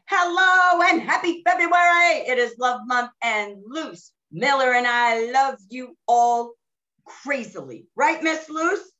Hello and happy February. It is Love Month and Luce Miller and I love you all crazily. Right, Miss Luce?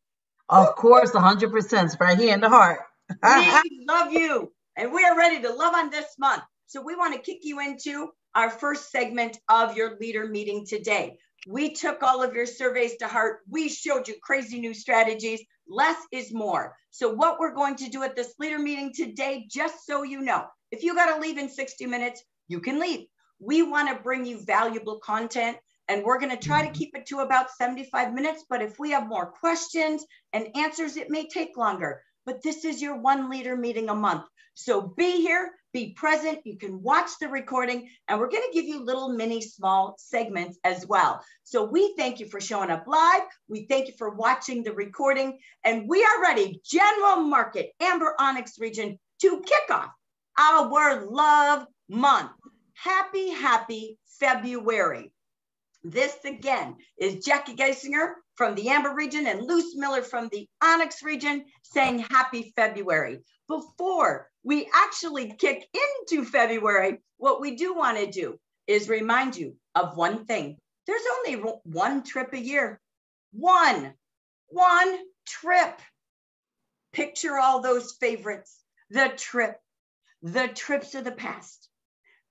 Of course, 100%. It's right here in the heart. We love you. And we are ready to love on this month. So we want to kick you into our first segment of your leader meeting today. We took all of your surveys to heart. We showed you crazy new strategies. Less is more. So what we're going to do at this leader meeting today, just so you know, if you got to leave in 60 minutes, you can leave. We want to bring you valuable content, and we're going to try to keep it to about 75 minutes. But if we have more questions and answers, it may take longer. But this is your one leader meeting a month. So be here, be present. You can watch the recording, and we're going to give you little mini small segments as well. So we thank you for showing up live. We thank you for watching the recording, and we are ready, General Market, Amber Onyx region, to kick off our Love Month. Happy February. This again is Jackie Geisinger from the Amber region and Luce Miller from the Onyx region saying happy February. Before we actually kick into February, what we do want to do is remind you of one thing. There's only one trip a year. One trip. Picture all those favorites. The trips of the past,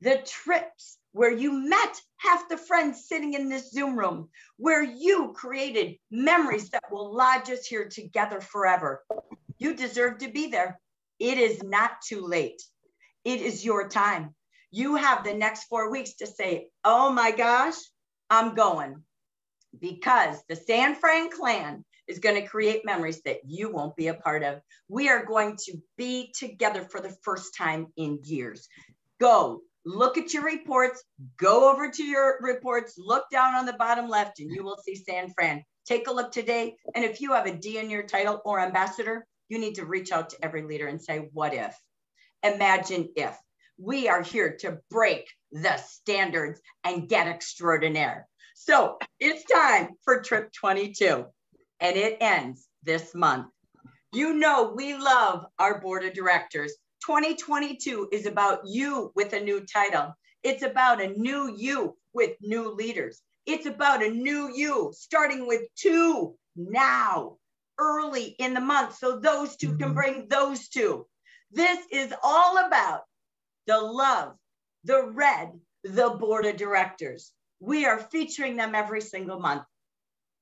the trips where you met half the friends sitting in this Zoom room, where you created memories that will lodge us here together forever. You deserve to be there. It is not too late. It is your time. You have the next 4 weeks to say, oh my gosh, I'm going. Because the San Fran clan is going to create memories that you won't be a part of. We are going to be together for the first time in years. Go look at your reports, go over to your reports, look down on the bottom left, and you will see San Fran. Take a look today. And if you have a D in your title or ambassador, you need to reach out to every leader and say, what if? Imagine if. We are here to break the standards and get extraordinaire. So it's time for trip 22. And it ends this month. You know, we love our board of directors. 2022 is about you with a new title. It's about a new you with new leaders. It's about a new you starting with 2 now, early in the month. So those 2 can bring those 2. This is all about the love, the red, the board of directors. We are featuring them every single month.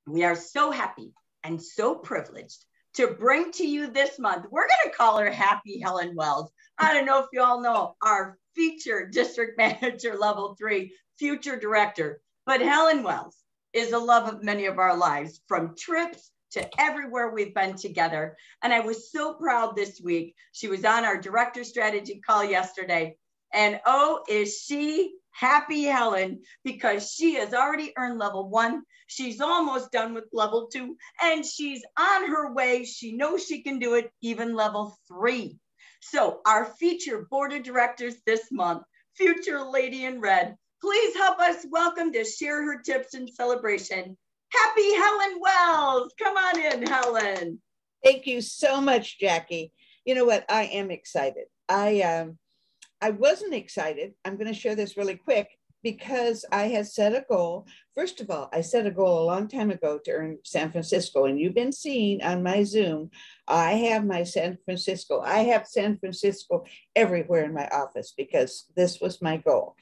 We are so happy and so privileged to bring to you this month. We're going to call her Happy Helen Wells. I don't know if you all know our featured district manager, level 3, future director, but Helen Wells is the love of many of our lives, from trips to everywhere we've been together. And I was so proud this week. She was on our director strategy call yesterday. And oh, is she happy, Helen, because she has already earned level 1. She's almost done with level 2, and she's on her way. She knows she can do it, even level 3. So our feature board of directors this month, future lady in red, please help us welcome to share her tips and celebration. Happy Helen Wells. Come on in, Helen. Thank you so much, Jackie. You know what? I am excited. I wasn't excited. I'm going to share this really quick because I had set a goal. First of all, I set a goal a long time ago to earn San Francisco. And you've been seeing on my Zoom, I have my San Francisco. I have San Francisco everywhere in my office because this was my goal.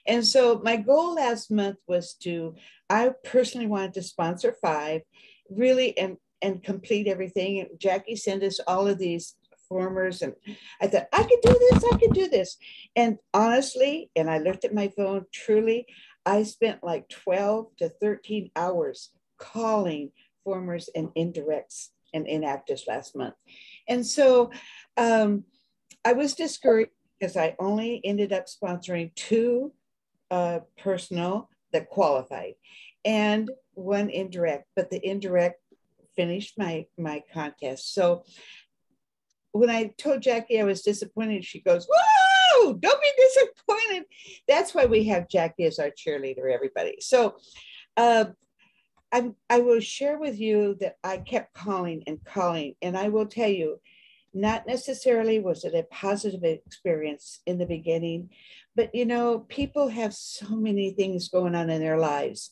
And so my goal last month was I personally wanted to sponsor 5, really, and complete everything. Jackie sent us all of these formers, and I thought, I could do this. And honestly, and I looked at my phone, truly, I spent like 12 to 13 hours calling formers and indirects and inactives last month. And so I was discouraged because I only ended up sponsoring 2 personal that qualified and 1 indirect, but the indirect finished my contest. So when I told Jackie I was disappointed, she goes, whoa, don't be disappointed. That's why we have Jackie as our cheerleader, everybody. So I will share with you that I kept calling and calling. And I will tell you, Not necessarily was it a positive experience in the beginning, but you know, people have so many things going on in their lives,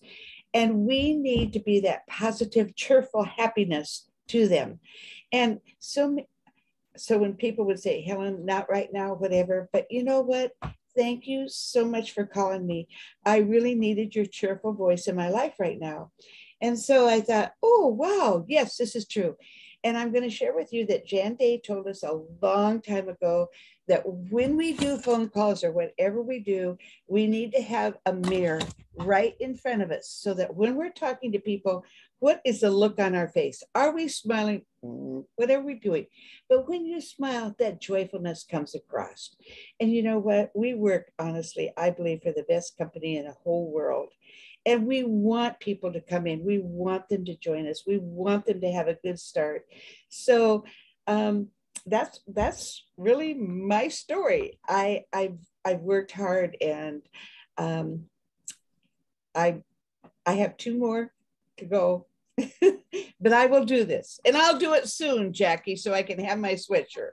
and we need to be that positive, cheerful happiness to them. And so when people would say, Helen, not right now, whatever, but you know what? Thank you so much for calling me. I really needed your cheerful voice in my life right now. And so I thought, oh, wow, yes, this is true. And I'm going to share with you that Jan Day told us a long time ago that when we do phone calls or whatever we do, we need to have a mirror right in front of us so that when we're talking to people, what is the look on our face? Are we smiling? Whatever we're doing. But when you smile, that joyfulness comes across. And you know what? We work, honestly, I believe, for the best company in the whole world. And we want people to come in. We want them to join us. We want them to have a good start. So that's really my story. I've worked hard, and I have 2 more to go, but I will do this, and I'll do it soon, Jackie, so I can have my sweatshirt.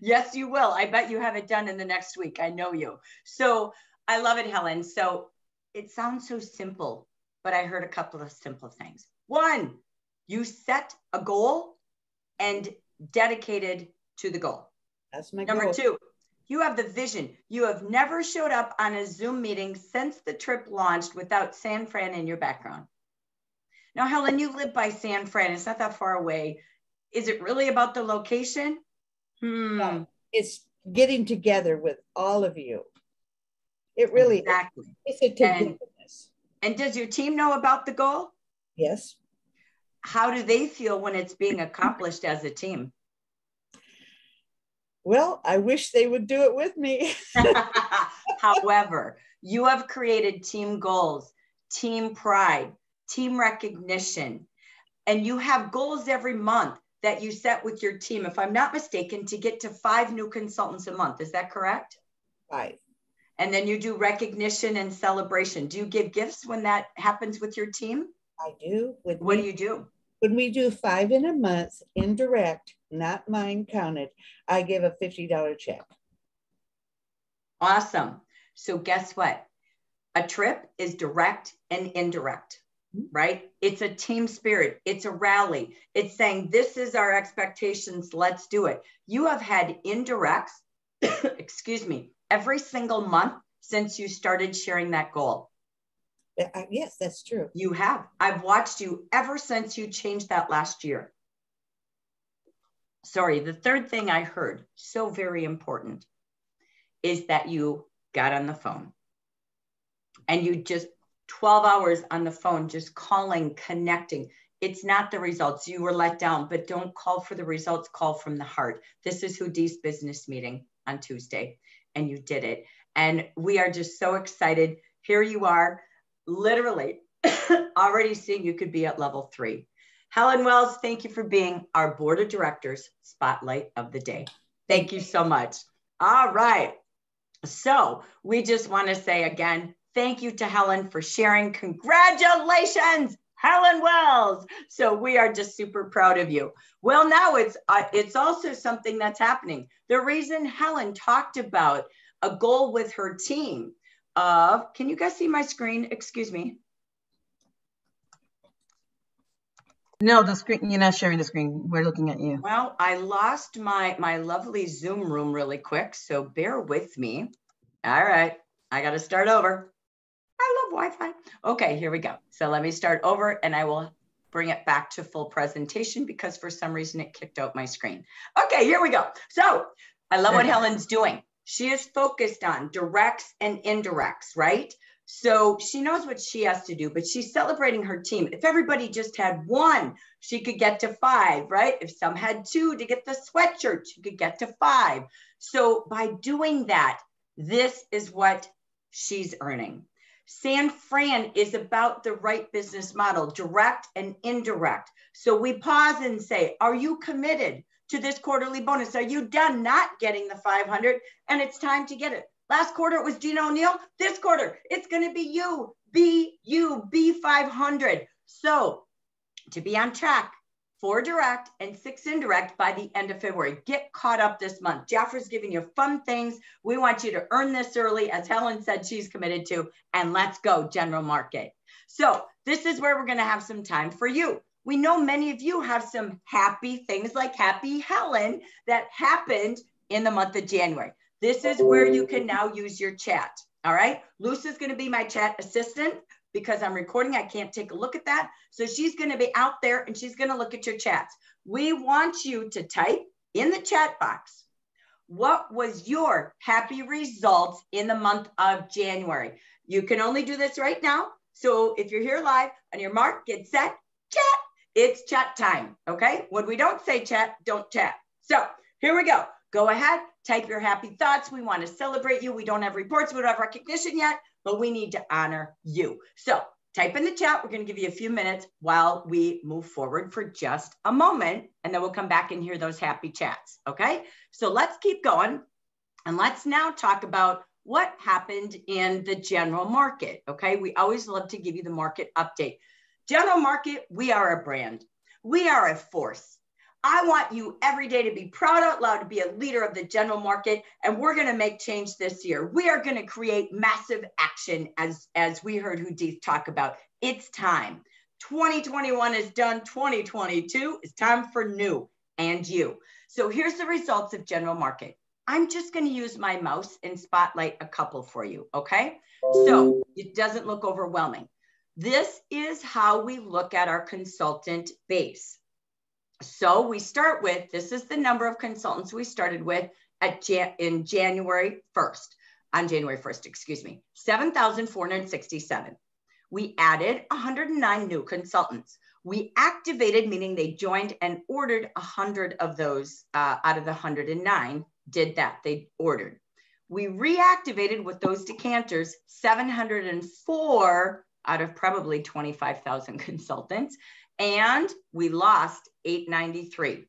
Yes, you will. I bet you have it done in the next week. I know you. So I love it, Helen. So it sounds so simple, but I heard a couple of simple things. 1, you set a goal and dedicated to the goal. That's my Number goal. 2, you have the vision. You have never showed up on a Zoom meeting since the trip launched without San Fran in your background. Now, Helen, you live by San Fran. It's not that far away. Is it really about the location? No, it's getting together with all of you. It really exactly. It's a togetherness. And does your team know about the goal? Yes. How do they feel when it's being accomplished as a team? Well, I wish they would do it with me. However, you have created team goals, team pride, team recognition, and you have goals every month that you set with your team, if I'm not mistaken, to get to 5 new consultants a month. Is that correct? 5. And then you do recognition and celebration. Do you give gifts when that happens with your team? I do. What do you do? When we do 5 in a month, indirect, not mine counted, I give a $50 check. Awesome. So guess what? A trip is direct and indirect, right? It's a team spirit. It's a rally. It's saying, this is our expectations. Let's do it. You have had indirects, excuse me, every single month since you started sharing that goal. Yes, that's true. You have. I've watched you ever since you changed that last year. Sorry, the third thing I heard, so very important, is that you got on the phone and you just 12 hours on the phone, just calling, connecting. It's not the results. You were let down, but don't call for the results, call from the heart. This is Houdie's business meeting on Tuesday, and you did it. And we are just so excited. Here you are, literally already seeing you could be at level 3. Helen Wells, thank you for being our board of directors spotlight of the day. Thank you so much. All right. So we just want to say again, thank you to Helen for sharing. Congratulations, Helen Wells. So we are just super proud of you. Well, now it's also something that's happening. The reason Helen talked about a goal with her team of, can you guys see my screen? Excuse me. No, the screen, you're not sharing the screen. We're looking at you. Well, I lost my lovely Zoom room really quick, so bear with me. All right, I got to start over. I love Wi-Fi. Okay, here we go. So let me start over and I will bring it back to full presentation because for some reason it kicked out my screen. Okay, here we go. So I love what Helen's doing. She is focused on directs and indirects, right? So she knows what she has to do, but she's celebrating her team. If everybody just had 1, she could get to 5, right? If some had 2 to get the sweatshirt, she could get to 5. So by doing that, this is what she's earning. San Fran is about the right business model, direct and indirect. So we pause and say, are you committed to this quarterly bonus? Are you done not getting the 500? And it's time to get it. Last quarter, it was Gina O'Neill. This quarter, it's going to be you, be 500. So to be on track, 4 direct and 6 indirect by the end of February. Get caught up this month. Jafra's giving you fun things. We want you to earn this early, as Helen said she's committed to, and let's go general market. So this is where we're going to have some time for you. We know many of you have some happy things like Happy Helen that happened in the month of January. This is where you can now use your chat. All right. Lucy's going to be my chat assistant. Because I'm recording, I can't take a look at that. So she's going to be out there and she's going to look at your chats. We want you to type in the chat box, what was your happy results in the month of January? You can only do this right now. So if you're here live, on your mark, get set, chat. It's chat time, okay? When we don't say chat, don't chat. So here we go. Go ahead, type your happy thoughts. We want to celebrate you. We don't have reports, we don't have recognition yet, but we need to honor you. So type in the chat. We're going to give you a few minutes while we move forward for just a moment, and then we'll come back and hear those happy chats, okay? So let's keep going, and let's now talk about what happened in the general market, okay? We always love to give you the market update. General market, we are a brand. We are a force. I want you every day to be proud out loud to be a leader of the general market, and we're going to make change this year. We are going to create massive action as we heard Hudith talk about. It's time. 2021 is done. 2022 is time for new and you. So here's the results of general market. I'm just going to use my mouse and spotlight a couple for you, okay? So it doesn't look overwhelming. This is how we look at our consultant base. So we start with, this is the number of consultants we started with on January 1st, excuse me, 7,467. We added 109 new consultants. We activated, meaning they joined and ordered 100 of those out of the 109 did that, they ordered. We reactivated with those decanters, 704 out of probably 25,000 consultants. And we lost 893.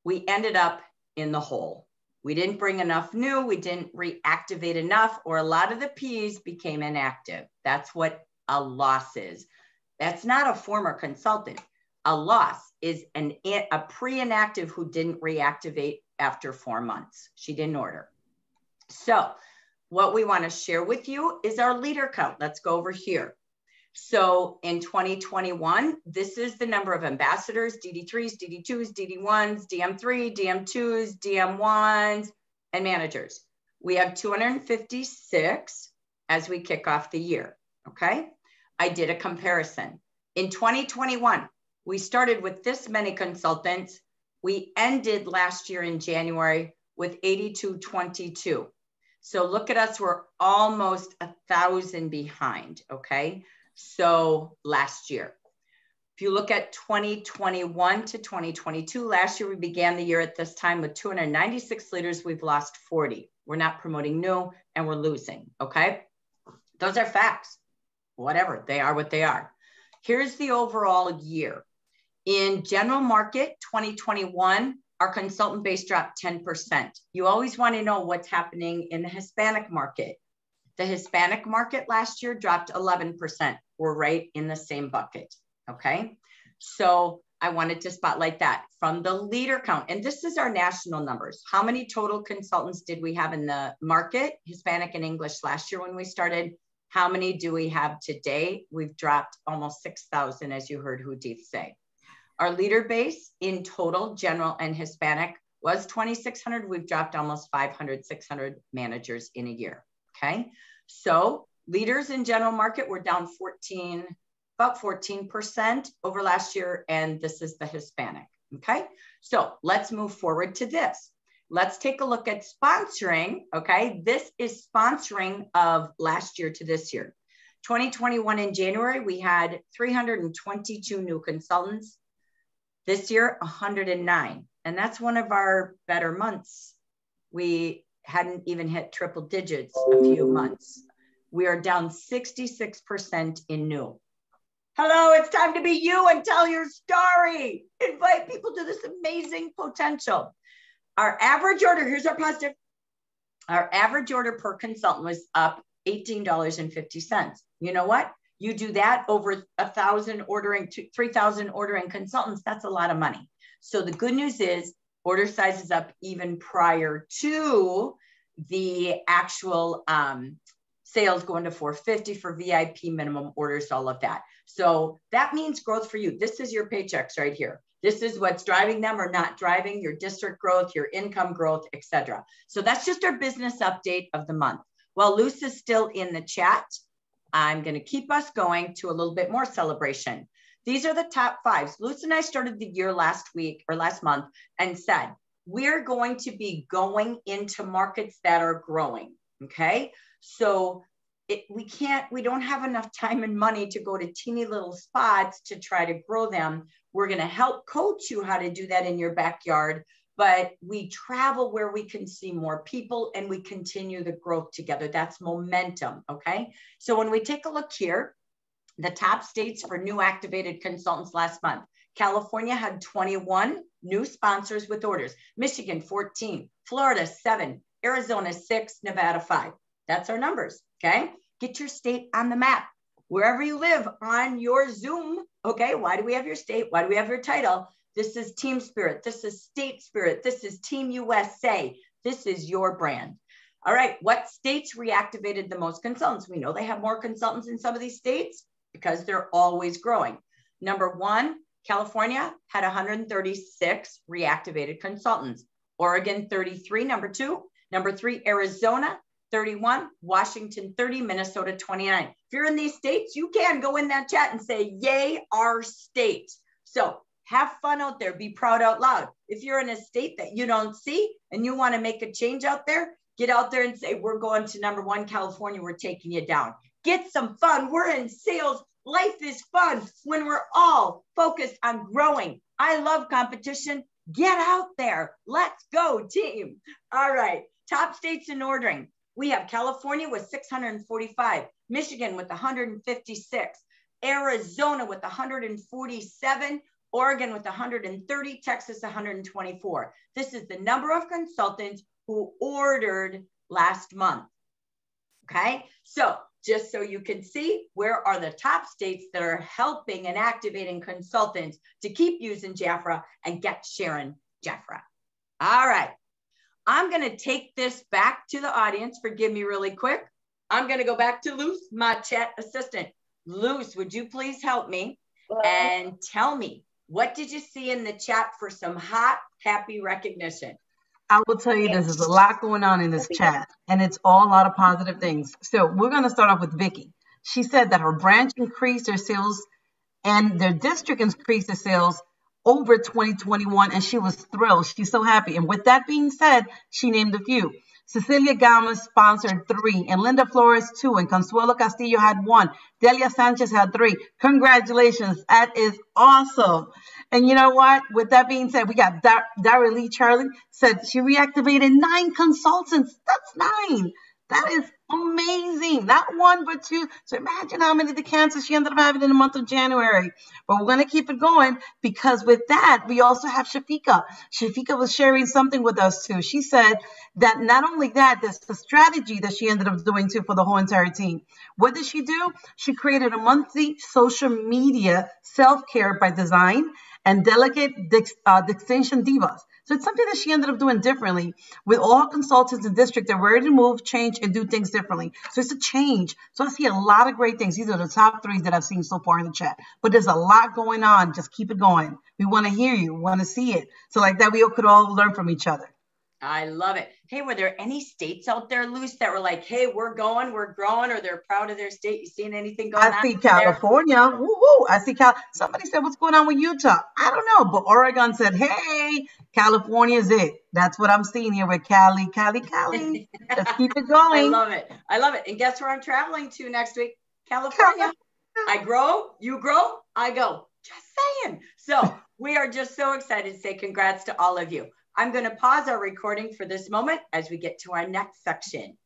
We ended up in the hole. We didn't bring enough new, we didn't reactivate enough, or a lot of the P's became inactive. That's what a loss is. That's not a former consultant. A loss is a pre-inactive who didn't reactivate after 4 months. She didn't order. So what we want to share with you is our leader count. Let's go over here. So in 2021, this is the number of ambassadors, DD3s, DD2s, DD1s, DM3, DM2s, DM1s, and managers. We have 256 as we kick off the year, okay? I did a comparison. In 2021, we started with this many consultants. We ended last year in January with 8222. So look at us, we're almost 1,000 behind, okay? So last year, if you look at 2021 to 2022, last year we began the year at this time with 296 leaders. We've lost 40. We're not promoting new and we're losing, okay? Those are facts, whatever, they are what they are. Here's the overall year. In general market 2021, our consultant base dropped 10%. You always want to know what's happening in the Hispanic market. The Hispanic market last year dropped 11%. We're right in the same bucket, okay? So I wanted to spotlight that from the leader count. And this is our national numbers. How many total consultants did we have in the market, Hispanic and English last year when we started? How many do we have today? We've dropped almost 6,000, as you heard Hudith say. Our leader base in total, general and Hispanic, was 2,600. We've dropped almost 500, 600 managers in a year. Okay, so leaders in general market were down about 14% over last year, and this is the Hispanic. Okay, so let's move forward to this. Let's take a look at sponsoring. Okay, this is sponsoring of last year to this year. 2021 in January, we had 322 new consultants. This year, 109, and that's one of our better months. We hadn't even hit triple digits a few months. We are down 66% in new. Hello, it's time to be you and tell your story. Invite people to this amazing potential. Our average order, here's our positive. Our average order per consultant was up $18.50. You know what? You do that over 1,000 ordering, 3,000 ordering consultants, that's a lot of money. So the good news is order size is up even prior to the actual sales going to 450 for VIP minimum orders, all of that. So that means growth for you. This is your paychecks right here. This is what's driving them or not driving, your district growth, your income growth, etc. So that's just our business update of the month. While Luce is still in the chat, I'm going to keep us going to a little bit more celebration. These are the top fives. Luce and I started the year last week or last month and said, we're going to be going into markets that are growing. Okay. So we don't have enough time and money to go to teeny little spots to try to grow them. We're going to help coach you how to do that in your backyard, but we travel where we can see more people and we continue the growth together. That's momentum. Okay. So when we take a look here, the top states for new activated consultants last month, California had 21 new sponsors with orders, Michigan 14, Florida 7, Arizona 6, Nevada 5. That's our numbers. Okay. Get your state on the map wherever you live on your Zoom. Okay. Why do we have your state? Why do we have your title? This is team spirit. This is state spirit. This is Team USA. This is your brand. All right. What states reactivated the most consultants? We know they have more consultants in some of these states because they're always growing. Number one, California had 136 reactivated consultants. Oregon, 33, number two. Number three, Arizona, 31, Washington, 30, Minnesota, 29. If you're in these states, you can go in that chat and say, yay, our state. So have fun out there. Be proud out loud. If you're in a state that you don't see and you want to make a change out there, get out there and say, we're going to number one, California. We're taking you down. Get some fun. We're in sales. Life is fun when we're all focused on growing. I love competition. Get out there. Let's go, team. All right. Top states in ordering. We have California with 645, Michigan with 156, Arizona with 147, Oregon with 130, Texas 124. This is the number of consultants who ordered last month. Okay, so just so you can see, where are the top states that are helping and activating consultants to keep using Jafra and get sharing Jafra. All right. I'm going to take this back to the audience. Forgive me really quick. I'm going to go back to Luce, my chat assistant. Luce, would you please help me and tell me, what did you see in the chat for some hot, happy recognition? I will tell you, there's a lot going on in this chat, and it's all a lot of positive things. So we're going to start off with Vicky. She said that her branch increased their sales and their district increased their sales over 2021, and she was thrilled. She's so happy. And with that being said, she named a few. Cecilia Gama sponsored 3, and Linda Flores 2, and Consuelo Castillo had 1. Delia Sanchez had 3. Congratulations. That is awesome. And you know what? With that being said, we got Dara Lee Charlie said she reactivated 9 consultants. That's 9. That is amazing. Not 1, but 2. So imagine how many decanters she ended up having in the month of January. But we're going to keep it going because with that, we also have Shafika. Shafika was sharing something with us too. She said that not only that, there's the strategy that she ended up doing too for the whole entire team. What did she do? She created a monthly social media self-care by design and delegate distinction divas. So it's something that she ended up doing differently with all consultants in district that were ready to move, change, and do things differently. So it's a change. So I see a lot of great things. These are the top 3 that I've seen so far in the chat. But there's a lot going on. Just keep it going. We want to hear you. We want to see it. So like that, we could all learn from each other. I love it. Hey, were there any states out there, Luce, that were like, hey, we're going, we're growing, or they're proud of their state? You seen anything going on? I see California. Woo-hoo. I see somebody said, what's going on with Utah? I don't know. But Oregon said, hey, California's it. That's what I'm seeing here with Cali. Let's keep it going. I love it. I love it. And guess where I'm traveling to next week? California. I grow, you grow, I go. Just saying. So we are just so excited to say congrats to all of you. I'm going to pause our recording for this moment as we get to our next section.